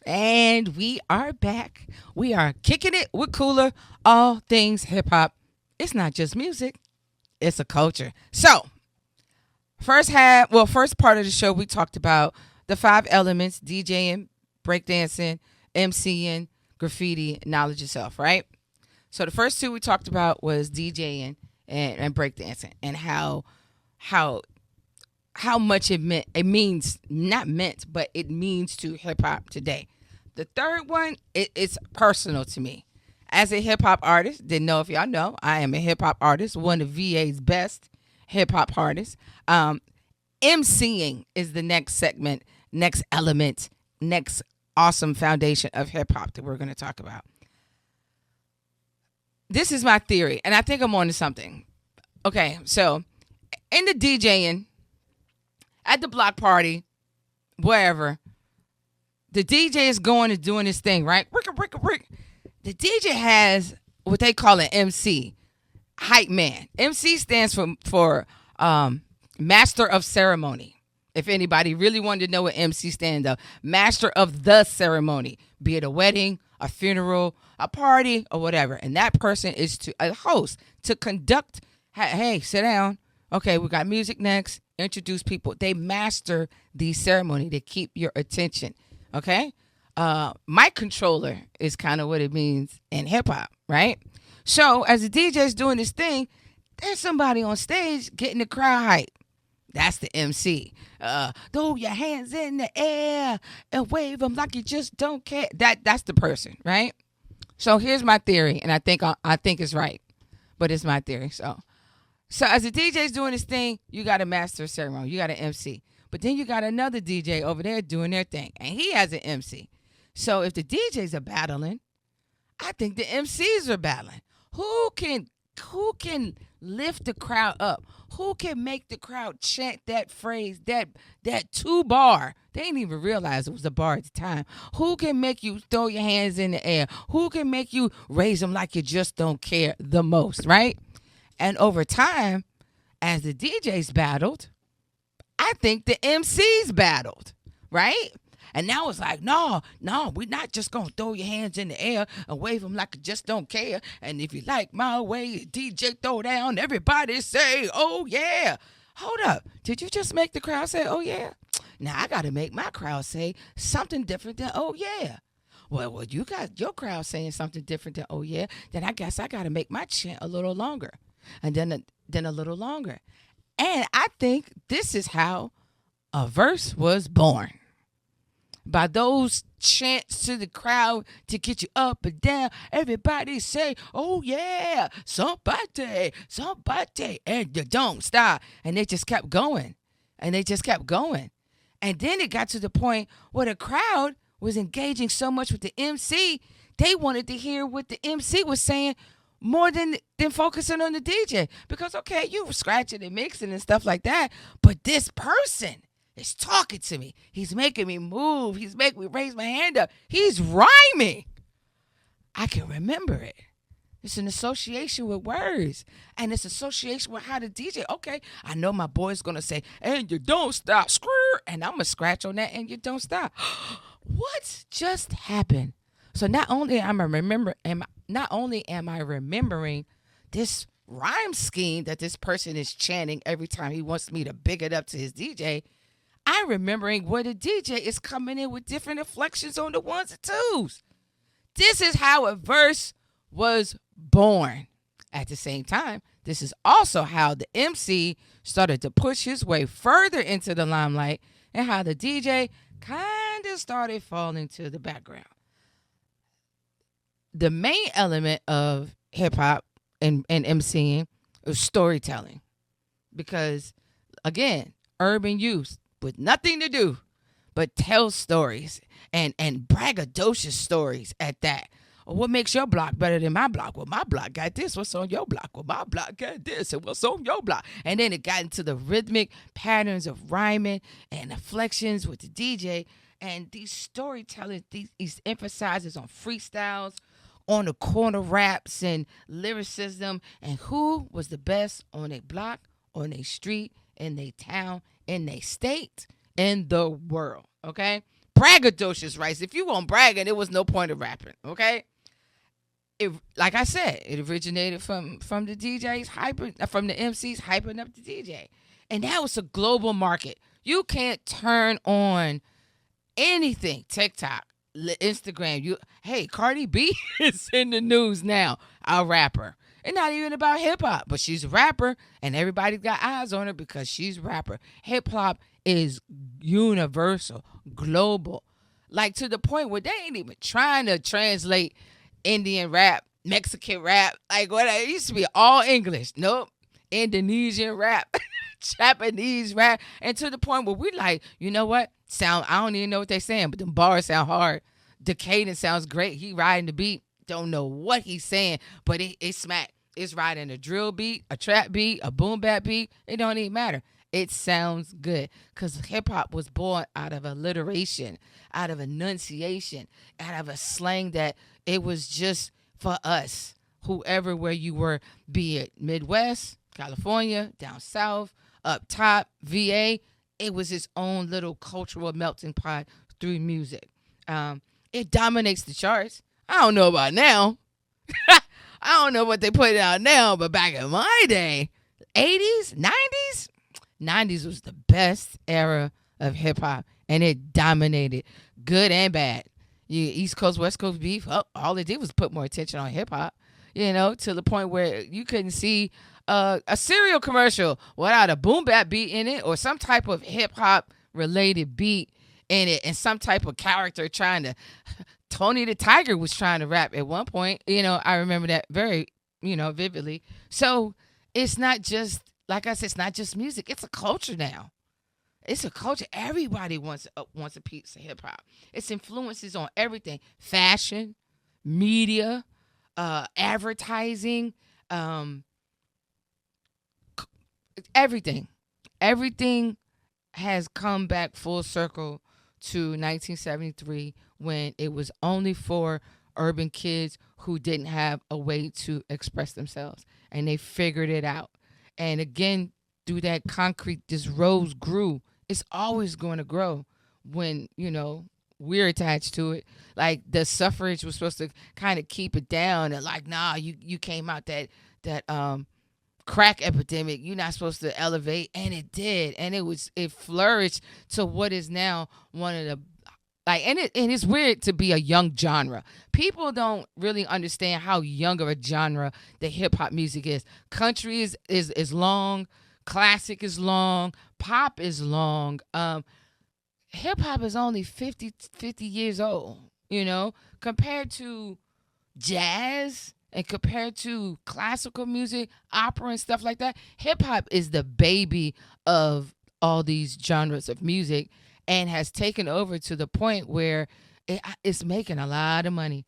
And we are back. We are kicking it with Kula, all things hip hop. It's not just music, it's a culture. So, first part of the show, we talked about the five elements: DJing, breakdancing, MCing, graffiti, knowledge yourself, right? So, the first two we talked about was DJing and breakdancing, and how how much it means, not meant, but it means to hip hop today. The third one, it's personal to me. As a hip hop artist, didn't know if y'all know, I am a hip hop artist, one of VA's best hip hop artists. Um, MCing is the next segment, next element, next awesome foundation of hip hop that we're going to talk about. This is my theory, and I think I'm onto something. Okay, so in the DJing, at the block party, wherever, the DJ is going and doing his thing, right? Rick, rick, rick. The DJ has what they call an MC, hype man. MC stands for master of ceremony. If anybody really wanted to know what MC stands for, master of the ceremony, be it a wedding, a funeral, a party, or whatever. And that person is to a host to conduct. Hey, sit down. Okay, we got music next. Introduce people. They master the ceremony. They keep your attention. Okay. Mic controller is kind of what it means in hip hop, right? So as the DJ's doing this thing, there's somebody on stage getting the crowd hype. That's the MC. Throw your hands in the air and wave them like you just don't care. That's the person, right? So here's my theory, and I think it's right, but it's my theory. So as the DJ's doing his thing, you got a master of ceremony, you got an MC, but then you got another DJ over there doing their thing, and he has an MC. So if the DJs are battling, I think the MCs are battling. Who can who can lift the crowd up? Who can make the crowd chant that phrase, that two bar? They didn't even realize it was a bar at the time. Who can make you throw your hands in the air? Who can make you raise them like you just don't care the most, right? And over time, as the DJs battled, I think the MCs battled, right? And now it's like, no, we're not just going to throw your hands in the air and wave them like you just don't care. And if you like my way, DJ throw down, everybody say, oh, yeah. Hold up. Did you just make the crowd say, oh, yeah? Now I got to make my crowd say something different than, oh, yeah. Well, you got your crowd saying something different than, oh, yeah. Then I guess I got to make my chant a little longer. And then a little longer. And I think this is how a verse was born. By those chants to the crowd to get you up and down. Everybody say, oh yeah, somebody, and you don't stop. And they just kept going. And they just kept going. And then it got to the point where the crowd was engaging so much with the MC, they wanted to hear what the MC was saying more than focusing on the DJ. Because, okay, you were scratching and mixing and stuff like that, but this person is talking to me. He's making me move. He's making me raise my hand up. He's rhyming. I can remember it. It's an association with words. And it's association with how the DJ, okay, I know my boy's going to say, and you don't stop, screw, and I'm going to scratch on that, and you don't stop. What just happened? So not only am I remembering this rhyme scheme that this person is chanting every time he wants me to big it up to his DJ, I'm remembering where the DJ is coming in with different inflections on the ones and twos. This is how a verse was born. At the same time, this is also how the MC started to push his way further into the limelight and how the DJ kind of started falling to the background. The main element of hip hop and MCing is storytelling. Because, again, urban youth with nothing to do but tell stories and braggadocious stories at that. What makes your block better than my block? Well, my block got this. What's on your block? Well, my block got this. And what's on your block? And then it got into the rhythmic patterns of rhyming and inflections with the DJ. And these storytelling, these emphasizes on freestyles, on the corner raps and lyricism, and who was the best on a block, on a street, in a town, in a state, in the world. Okay? braggadocious rights. If you weren't bragging, there was no point of rapping. Okay. It, like I said, it originated from the DJs from the MCs hyping up the DJ, and now it's a global market. You can't turn on anything TikTok, Instagram. Hey, Cardi B is in the news now. A rapper. It's not even about hip hop, but she's a rapper, and everybody's got eyes on her because she's a rapper. Hip hop is universal, global, like to the point where they ain't even trying to translate Indian rap, Mexican rap, like what it used to be all English. Nope. Indonesian rap, Japanese rap, and to the point where we like, you know what? I don't even know what they're saying, but the bars sound hard. The cadence sounds great. He riding the beat. Don't know what he's saying, but it smack. It's riding a drill beat, a trap beat, a boom bap beat. It don't even matter. It sounds good because hip hop was born out of alliteration, out of enunciation, out of a slang that it was just for us, whoever where you were, be it Midwest, California, down south, up top, VA. It was its own little cultural melting pot through music. It dominates the charts. I don't know about now. I don't know what they put out now, but back in my day, 80s, 90s, 90s was the best era of hip hop, and it dominated, good and bad. East Coast, West Coast beef, all it did was put more attention on hip hop, to the point where you couldn't see a cereal commercial without a boom bap beat in it or some type of hip hop related beat in it, and some type of character trying to. Tony the Tiger was trying to rap at one point. I remember that very, vividly. So it's not just, like I said, it's not just music. It's a culture now. It's a culture. Everybody wants a piece of hip hop. Its influences on everything: fashion, media, advertising, everything. Everything has come back full circle to 1973 when it was only for urban kids who didn't have a way to express themselves, and they figured it out. And again, through that concrete, this rose grew. It's always going to grow when, we're attached to it. Like the suffrage was supposed to kind of keep it down, and like, nah, you came out that crack epidemic. You're not supposed to elevate, and it did, and it flourished to what is now one of the and it's weird to be a young genre. People don't really understand how young of a genre the hip hop music is. Country is long, classic is long, pop is long. Hip hop is only 50 years old, compared to jazz and compared to classical music, opera and stuff like that. Hip hop is the baby of all these genres of music, and has taken over to the point where it's making a lot of money.